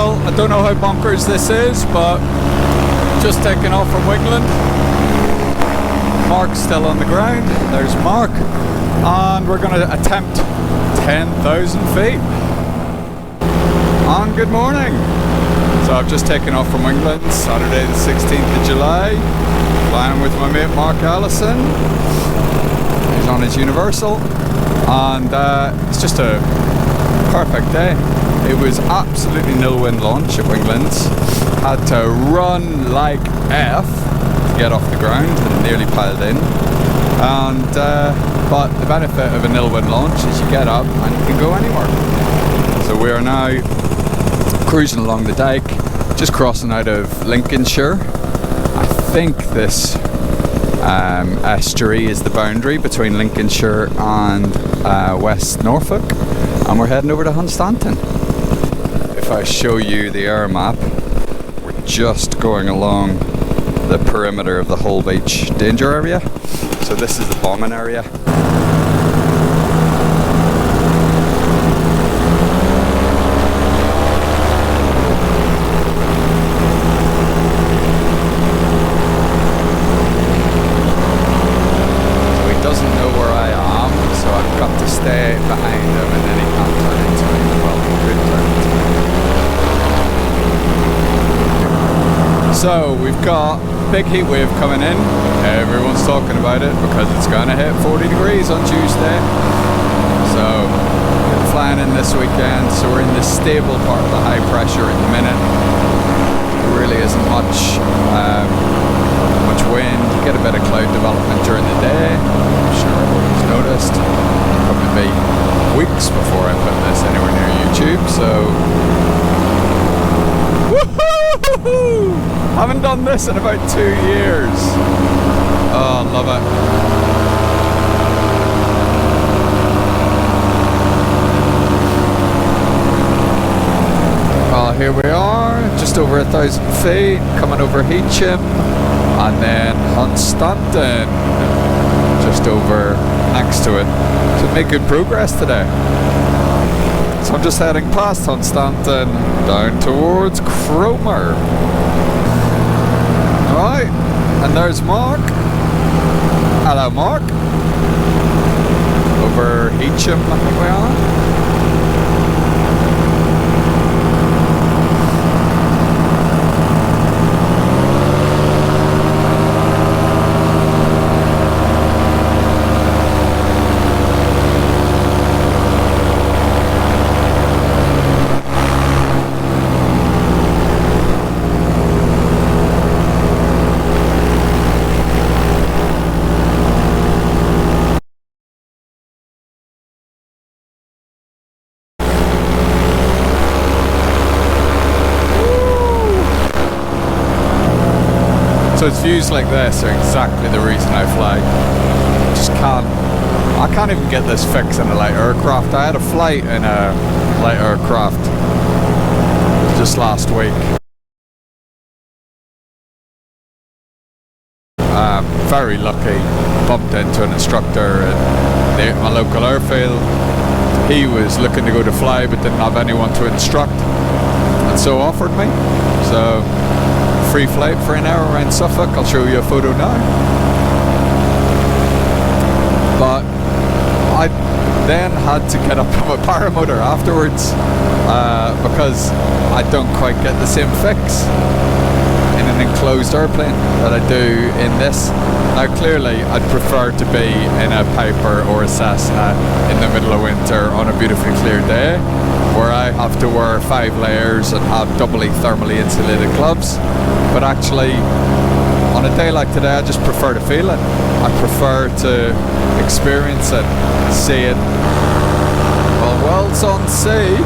Well, I don't know how bonkers this is, but just taking off from Wingland. Mark's still on the ground. There's Mark. And we're going to attempt 10,000 feet. And good morning. So I've just taken off from Wingland, Saturday the 16th of July. Flying with my mate Mark Allison. He's on his Universal. And it's just a perfect day. It was absolutely no wind launch at Winglands. Had to run like F to get off the ground and nearly piled in. And but the benefit of a nil wind launch is you get up and you can go anywhere. So we are now cruising along the dike, just crossing out of Lincolnshire. I think this estuary is the boundary between Lincolnshire and West Norfolk, and we're heading over to Hunstanton. If I show you the air map, we're just going along the perimeter of the Hull Beach danger area. So this is the bombing area. Stay behind him and then he can't turn into me. Well, he could turn into me. So we've got big heat wave coming in. Everyone's talking about it because it's going to hit 40 degrees on Tuesday. So we're flying in this weekend. So we're in the stable part of the high pressure at the minute. There really isn't much wind. You get a bit of cloud development during the day. I'm sure everyone's noticed. Probably be weeks before I put this anywhere near YouTube, so woohoo! Haven't done this in about 2 years. Oh, love it. Well, here we are, just over 1,000 feet, coming over Heacham, and then Hunstanton, just over next to it. So make good progress today. So I'm just heading past Hunstanton down towards Cromer. Alright, and there's Mark. Hello Mark. Over Heacham, I think we are. So it's views like this are exactly the reason I fly. I can't even get this fixed in a light aircraft. I had a flight in a light aircraft just last week. Very lucky, bumped into an instructor at my local airfield. He was looking to go to fly but didn't have anyone to instruct, and so offered me. So free flight for an hour around Suffolk. I'll show you a photo now. But I then had to get up on a paramotor afterwards because I don't quite get the same fix in an enclosed airplane that I do in this. Now clearly I'd prefer to be in a Piper or a Cessna in the middle of winter on a beautifully clear day, where I have to wear 5 layers and have doubly thermally insulated gloves. But actually, on a day like today, I just prefer to feel it. I prefer to experience it, see it. Well, Worlds on Sea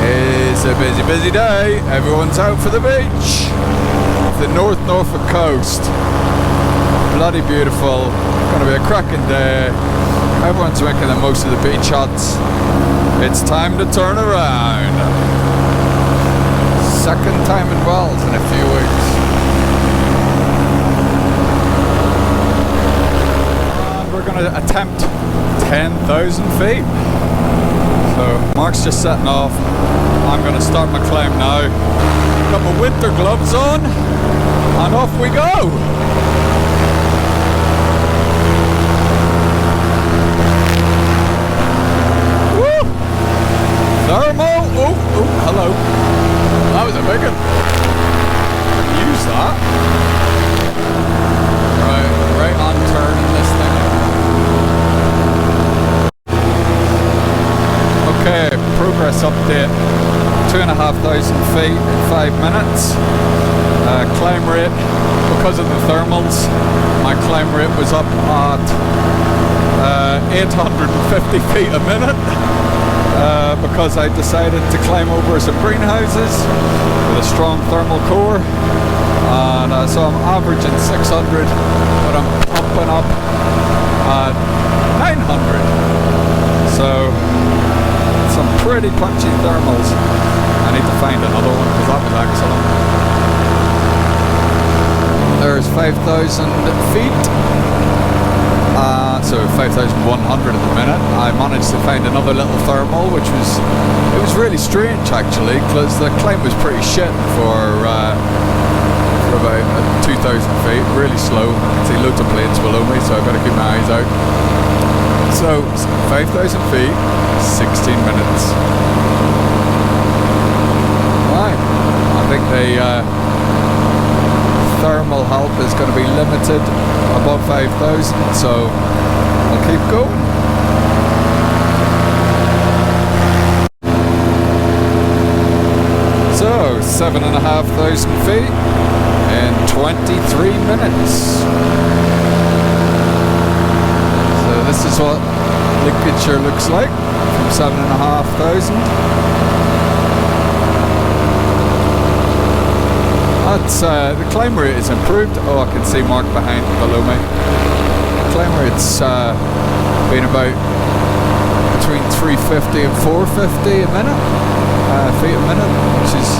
is a busy, busy day. Everyone's out for the beach. The North Norfolk coast. Bloody beautiful. Gonna be a cracking day. Everyone's making the most of the beach huts. It's time to turn around. Second time in Wells in a few weeks. And we're going to attempt 10,000 feet. So Mark's just setting off I'm going to start my climb now. Got my winter gloves on, and off we go. Woo! Thermo. Oh, hello. That was a big one. Use that. Right on turning this thing. Okay, progress update. 2,500 feet in 5 minutes. Climb rate, because of the thermals, my climb rate was up at 850 feet a minute. Because I decided to climb over some greenhouses with a strong thermal core, and so I'm averaging 600, but I'm pumping up at 900. So some pretty punchy thermals. I need to find another one because that was excellent. There's 5,000 feet. So 5,100 at the minute. I managed to find another little thermal, which was really strange actually, because the climb was pretty shit for about 2,000 feet. Really slow. I can see loads of planes below me, so I've got to keep my eyes out. So 5,000 feet, 16 minutes. Right. I think the thermal help is going to be limited above 5,000, so I'll keep going. So 7,500 feet in 23 minutes. So this is what Lincolnshire looks like from 7,500. That's the climb rate is improved. Oh, I can see Mark below me. The climb rate's been about between 350 and 450 a minute, feet a minute, which is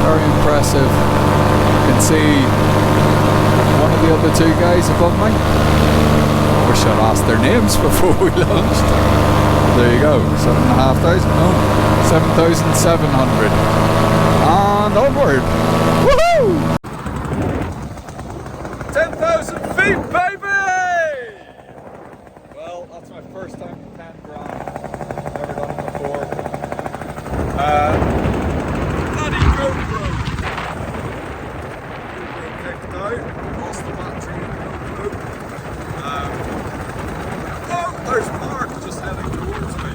very impressive. You can see one of the other two guys above me. I wish I'd asked their names before we launched. There you go, 7,500. No, 7,700. And onward. Woohoo! 10,000 feet, baby! Well, that's my first time for 10 grand. Never done it before. Bloody GoPro! GoPro kicked out. Lost the battery in the GoPro. Oh, there's Mark just heading towards me.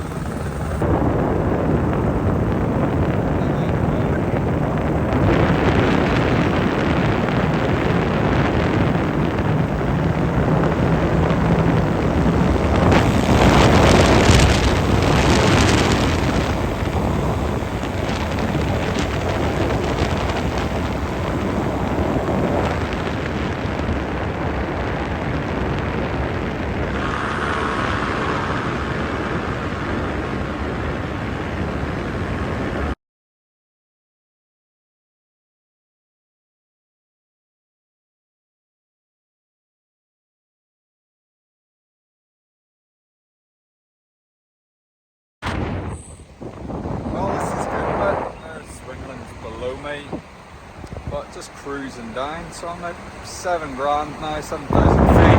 But just cruising down, so I'm at 7 grand now, 7,000 feet.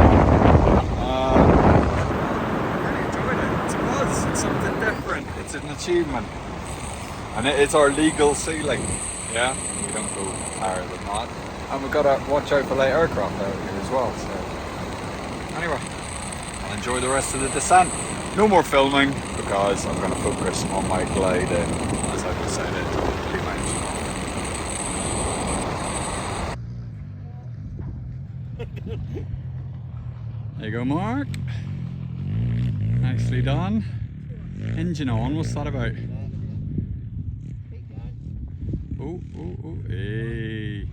Really enjoyed it. It's a buzz, it's something different, it's an achievement. And it is our legal ceiling. Yeah, we don't go higher than that. And we've got to watch out for light aircraft out here as well. So anyway, I'll enjoy the rest of the descent. No more filming because I'm going to focus on my glide in, as I've decided to mention. There you go, Mark. Nicely done. Engine on, what's that about? Oh, hey.